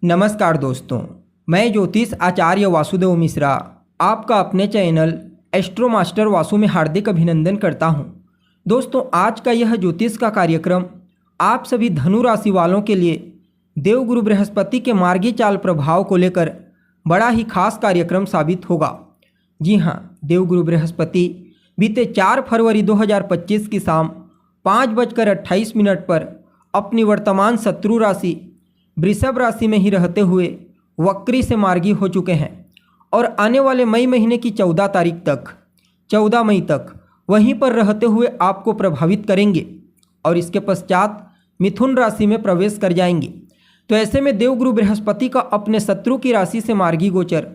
नमस्कार दोस्तों, मैं ज्योतिष आचार्य वासुदेव मिश्रा आपका अपने चैनल एस्ट्रो मास्टर वासु में हार्दिक अभिनंदन करता हूं। दोस्तों, आज का यह ज्योतिष का कार्यक्रम आप सभी धनु राशि वालों के लिए देवगुरु बृहस्पति के मार्गी चाल प्रभाव को लेकर बड़ा ही खास कार्यक्रम साबित होगा। जी हां, देवगुरु बृहस्पति बीते 4 फरवरी 2025 की शाम 5:28 पर अपनी वर्तमान शत्रु राशि वृषभ राशि में ही रहते हुए वक्री से मार्गी हो चुके हैं और आने वाले मई महीने की 14 तारीख तक 14 मई तक वहीं पर रहते हुए आपको प्रभावित करेंगे और इसके पश्चात मिथुन राशि में प्रवेश कर जाएंगे। तो ऐसे में देवगुरु बृहस्पति का अपने शत्रु की राशि से मार्गी गोचर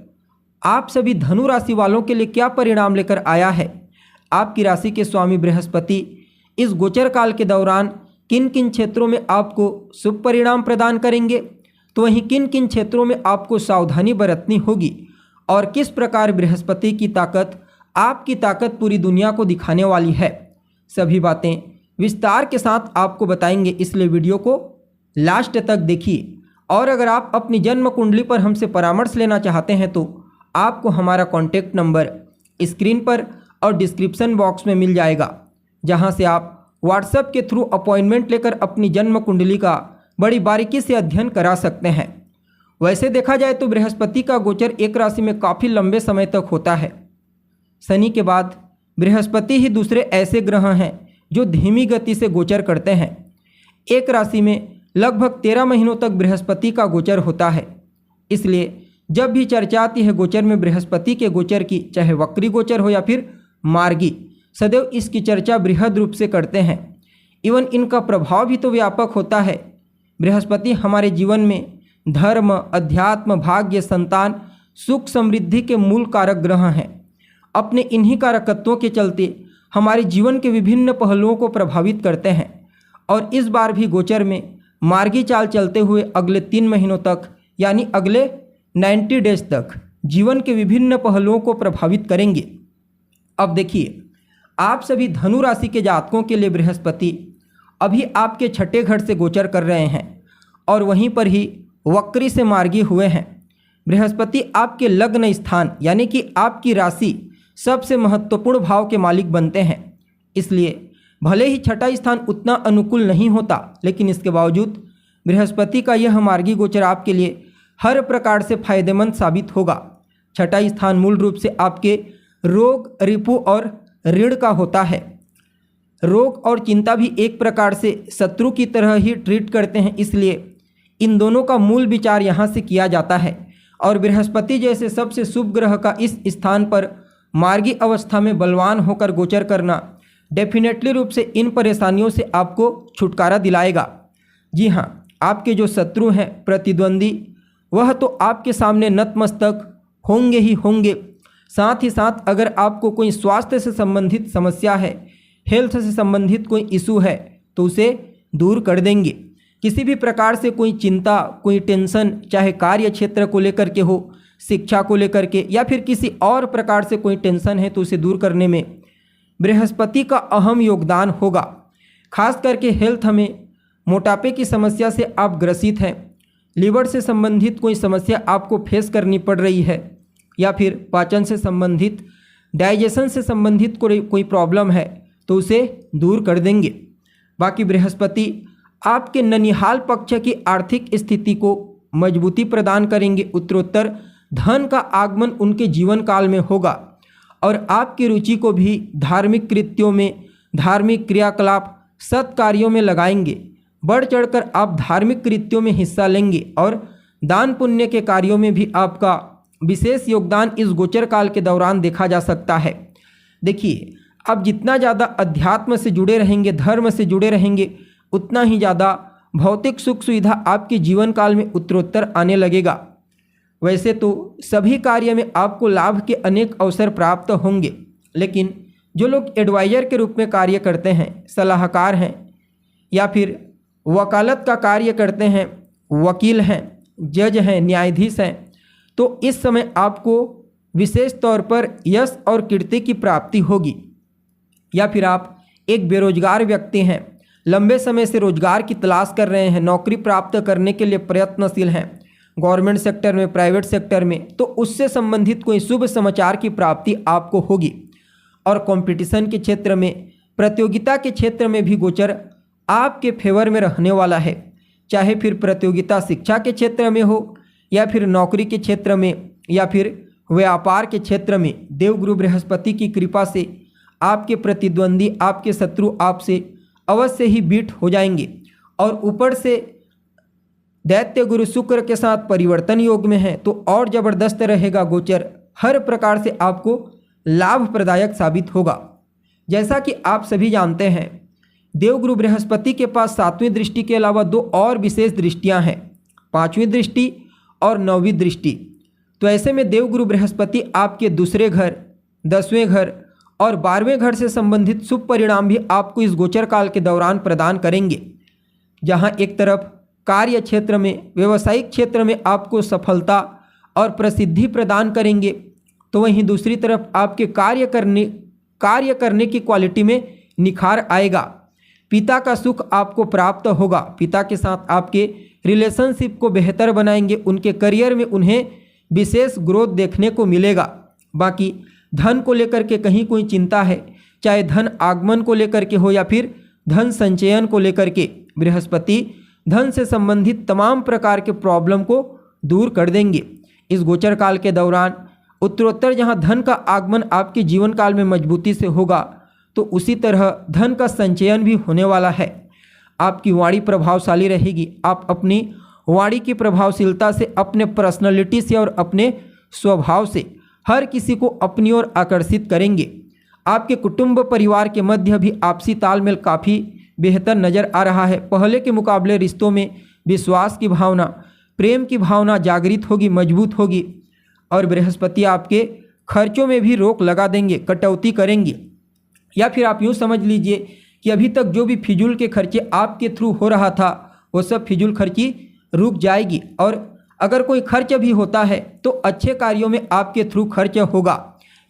आप सभी धनु राशि वालों के लिए क्या परिणाम लेकर आया है। आपकी राशि के स्वामी बृहस्पति इस गोचर काल के दौरान किन किन क्षेत्रों में आपको शुभ परिणाम प्रदान करेंगे, तो वहीं किन किन क्षेत्रों में आपको सावधानी बरतनी होगी और किस प्रकार बृहस्पति की ताकत आपकी ताकत पूरी दुनिया को दिखाने वाली है, सभी बातें विस्तार के साथ आपको बताएंगे। इसलिए वीडियो को लास्ट तक देखिए। और अगर आप अपनी जन्म कुंडली पर हमसे परामर्श लेना चाहते हैं तो आपको हमारा कॉन्टैक्ट नंबर स्क्रीन पर और डिस्क्रिप्शन बॉक्स में मिल जाएगा, जहां से आप व्हाट्सएप के थ्रू अपॉइंटमेंट लेकर अपनी जन्म कुंडली का बड़ी बारीकी से अध्ययन करा सकते हैं। वैसे देखा जाए तो बृहस्पति का गोचर एक राशि में काफ़ी लंबे समय तक होता है। शनि के बाद बृहस्पति ही दूसरे ऐसे ग्रह हैं जो धीमी गति से गोचर करते हैं। एक राशि में लगभग 13 महीनों तक बृहस्पति का गोचर होता है। इसलिए जब भी चर्चा आती है गोचर में बृहस्पति के गोचर की, चाहे वक्री गोचर हो या फिर मार्गी, सदैव इसकी चर्चा बृहद रूप से करते हैं। इवन इनका प्रभाव भी तो व्यापक होता है। बृहस्पति हमारे जीवन में धर्म, अध्यात्म, भाग्य, संतान, सुख, समृद्धि के मूल कारक ग्रह हैं। अपने इन्हीं कारकत्वों के चलते हमारे जीवन के विभिन्न पहलुओं को प्रभावित करते हैं और इस बार भी गोचर में मार्गी चाल चलते हुए अगले 3 महीनों तक यानी अगले 90 डेज तक जीवन के विभिन्न पहलुओं को प्रभावित करेंगे। अब देखिए, आप सभी धनु राशि के जातकों के लिए बृहस्पति अभी आपके 6ठे घर से गोचर कर रहे हैं और वहीं पर ही वक्री से मार्गी हुए हैं। बृहस्पति आपके लग्न स्थान यानी कि आपकी राशि सबसे महत्वपूर्ण भाव के मालिक बनते हैं। इसलिए भले ही 6ठा स्थान उतना अनुकूल नहीं होता, लेकिन इसके बावजूद बृहस्पति का यह मार्गी गोचर आपके लिए हर प्रकार से फायदेमंद साबित होगा। 6ठा स्थान मूल रूप से आपके रोग, रिपु और ऋण का होता है। रोग और चिंता भी एक प्रकार से शत्रु की तरह ही ट्रीट करते हैं, इसलिए इन दोनों का मूल विचार यहाँ से किया जाता है। और बृहस्पति जैसे सबसे शुभ ग्रह का इस स्थान पर मार्गी अवस्था में बलवान होकर गोचर करना डेफिनेटली रूप से इन परेशानियों से आपको छुटकारा दिलाएगा। जी हाँ, आपके जो शत्रु हैं, प्रतिद्वंदी, वह तो आपके सामने नतमस्तक होंगे ही होंगे। साथ ही साथ अगर आपको कोई स्वास्थ्य से संबंधित समस्या है, हेल्थ से संबंधित कोई इशू है, तो उसे दूर कर देंगे। किसी भी प्रकार से कोई चिंता, कोई टेंशन, चाहे कार्य क्षेत्र को लेकर के हो, शिक्षा को लेकर के, या फिर किसी और प्रकार से कोई टेंशन है, तो उसे दूर करने में बृहस्पति का अहम योगदान होगा। खास करके हेल्थ में मोटापे की समस्या से आप ग्रसित हैं, लीवर से संबंधित कोई समस्या आपको फेस करनी पड़ रही है, या फिर पाचन से संबंधित, डाइजेशन से संबंधित कोई प्रॉब्लम है, तो उसे दूर कर देंगे। बाकी बृहस्पति आपके ननिहाल पक्ष की आर्थिक स्थिति को मजबूती प्रदान करेंगे। उत्तरोत्तर धन का आगमन उनके जीवन काल में होगा और आपकी रुचि को भी धार्मिक कृत्यों में, धार्मिक क्रियाकलाप, सत्कार्यों में लगाएंगे। बढ़ चढ़कर आप धार्मिक कृत्यों में हिस्सा लेंगे और दान पुण्य के कार्यों में भी आपका विशेष योगदान इस गोचर काल के दौरान देखा जा सकता है। देखिए, आप जितना ज़्यादा अध्यात्म से जुड़े रहेंगे, धर्म से जुड़े रहेंगे, उतना ही ज़्यादा भौतिक सुख सुविधा आपके जीवन काल में उत्तरोत्तर आने लगेगा। वैसे तो सभी कार्य में आपको लाभ के अनेक अवसर प्राप्त होंगे, लेकिन जो लोग एडवाइजर के रूप में कार्य करते हैं, सलाहकार हैं, या फिर वकालत का कार्य करते हैं, वकील हैं, जज हैं, न्यायाधीश हैं, तो इस समय आपको विशेष तौर पर यश और कीर्ति की प्राप्ति होगी। या फिर आप एक बेरोजगार व्यक्ति हैं, लंबे समय से रोजगार की तलाश कर रहे हैं, नौकरी प्राप्त करने के लिए प्रयत्नशील हैं, गवर्नमेंट सेक्टर में, प्राइवेट सेक्टर में, तो उससे संबंधित कोई शुभ समाचार की प्राप्ति आपको होगी। और कंपटीशन के क्षेत्र में, प्रतियोगिता के क्षेत्र में भी गोचर आपके फेवर में रहने वाला है। चाहे फिर प्रतियोगिता शिक्षा के क्षेत्र में हो, या फिर नौकरी के क्षेत्र में, या फिर व्यापार के क्षेत्र में, देवगुरु बृहस्पति की कृपा से आपके प्रतिद्वंदी, आपके शत्रु आपसे अवश्य ही बीट हो जाएंगे। और ऊपर से दैत्य गुरु शुक्र के साथ परिवर्तन योग में है, तो और जबरदस्त रहेगा गोचर। हर प्रकार से आपको लाभप्रदायक साबित होगा। जैसा कि आप सभी जानते हैं, देवगुरु बृहस्पति के पास 7वीं दृष्टि के अलावा 2 और विशेष दृष्टियां हैं, 5वीं दृष्टि और 9वीं दृष्टि। तो ऐसे में देवगुरु बृहस्पति आपके दूसरे घर, 10वें घर और 12वें घर से संबंधित शुभ परिणाम भी आपको इस गोचर काल के दौरान प्रदान करेंगे। जहां एक तरफ कार्य क्षेत्र में, व्यवसायिक क्षेत्र में आपको सफलता और प्रसिद्धि प्रदान करेंगे, तो वहीं दूसरी तरफ आपके कार्य करने की क्वालिटी में निखार आएगा। पिता का सुख आपको प्राप्त होगा। पिता के साथ आपके रिलेशनशिप को बेहतर बनाएंगे। उनके करियर में उन्हें विशेष ग्रोथ देखने को मिलेगा। बाकी धन को लेकर के कहीं कोई चिंता है, चाहे धन आगमन को लेकर के हो या फिर धन संचयन को लेकर के, बृहस्पति धन से संबंधित तमाम प्रकार के प्रॉब्लम को दूर कर देंगे। इस गोचर काल के दौरान उत्तरोत्तर जहां धन का आगमन आपके जीवन काल में मजबूती से होगा, तो उसी तरह धन का संचयन भी होने वाला है। आपकी वाणी प्रभावशाली रहेगी। आप अपनी वाणी की प्रभावशीलता से, अपने पर्सनालिटी से और अपने स्वभाव से हर किसी को अपनी ओर आकर्षित करेंगे। आपके कुटुंब परिवार के मध्य भी आपसी तालमेल काफ़ी बेहतर नज़र आ रहा है। पहले के मुकाबले रिश्तों में विश्वास की भावना, प्रेम की भावना जागृत होगी, मजबूत होगी। और बृहस्पति आपके खर्चों में भी रोक लगा देंगे, कटौती करेंगे। या फिर आप यूँ समझ लीजिए कि अभी तक जो भी फिजूल के खर्चे आपके थ्रू हो रहा था, वो सब फिजूल खर्ची रुक जाएगी। और अगर कोई खर्च भी होता है तो अच्छे कार्यों में आपके थ्रू खर्च होगा।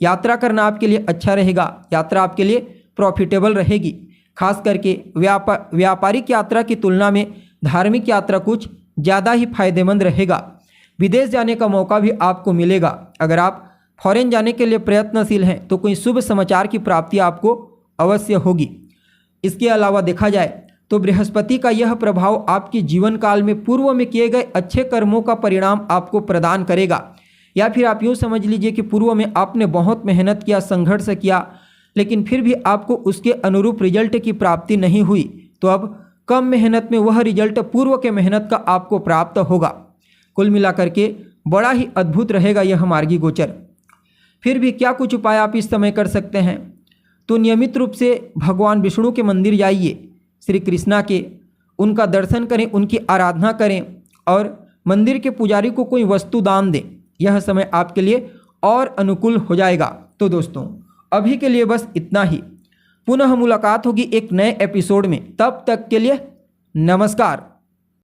यात्रा करना आपके लिए अच्छा रहेगा। यात्रा आपके लिए प्रॉफिटेबल रहेगी। खास करके व्यापारिक यात्रा की तुलना में धार्मिक यात्रा कुछ ज़्यादा ही फायदेमंद रहेगा। विदेश जाने का मौका भी आपको मिलेगा। अगर आप फॉरेन जाने के लिए प्रयत्नशील हैं तो कोई शुभ समाचार की प्राप्ति आपको अवश्य होगी। इसके अलावा देखा जाए तो बृहस्पति का यह प्रभाव आपके जीवन काल में पूर्व में किए गए अच्छे कर्मों का परिणाम आपको प्रदान करेगा। या फिर आप यूँ समझ लीजिए कि पूर्व में आपने बहुत मेहनत किया, संघर्ष किया, लेकिन फिर भी आपको उसके अनुरूप रिजल्ट की प्राप्ति नहीं हुई, तो अब कम मेहनत में वह रिजल्ट पूर्व के मेहनत का आपको प्राप्त होगा। कुल मिलाकर के बड़ा ही अद्भुत रहेगा यह मार्गी गोचर। फिर भी क्या कुछ उपाय आप इस समय कर सकते हैं? तो नियमित रूप से भगवान विष्णु के मंदिर जाइए, श्री कृष्णा के, उनका दर्शन करें, उनकी आराधना करें और मंदिर के पुजारी को कोई वस्तु दान दें। यह समय आपके लिए और अनुकूल हो जाएगा। तो दोस्तों, अभी के लिए बस इतना ही। पुनः मुलाकात होगी एक नए एपिसोड में। तब तक के लिए नमस्कार।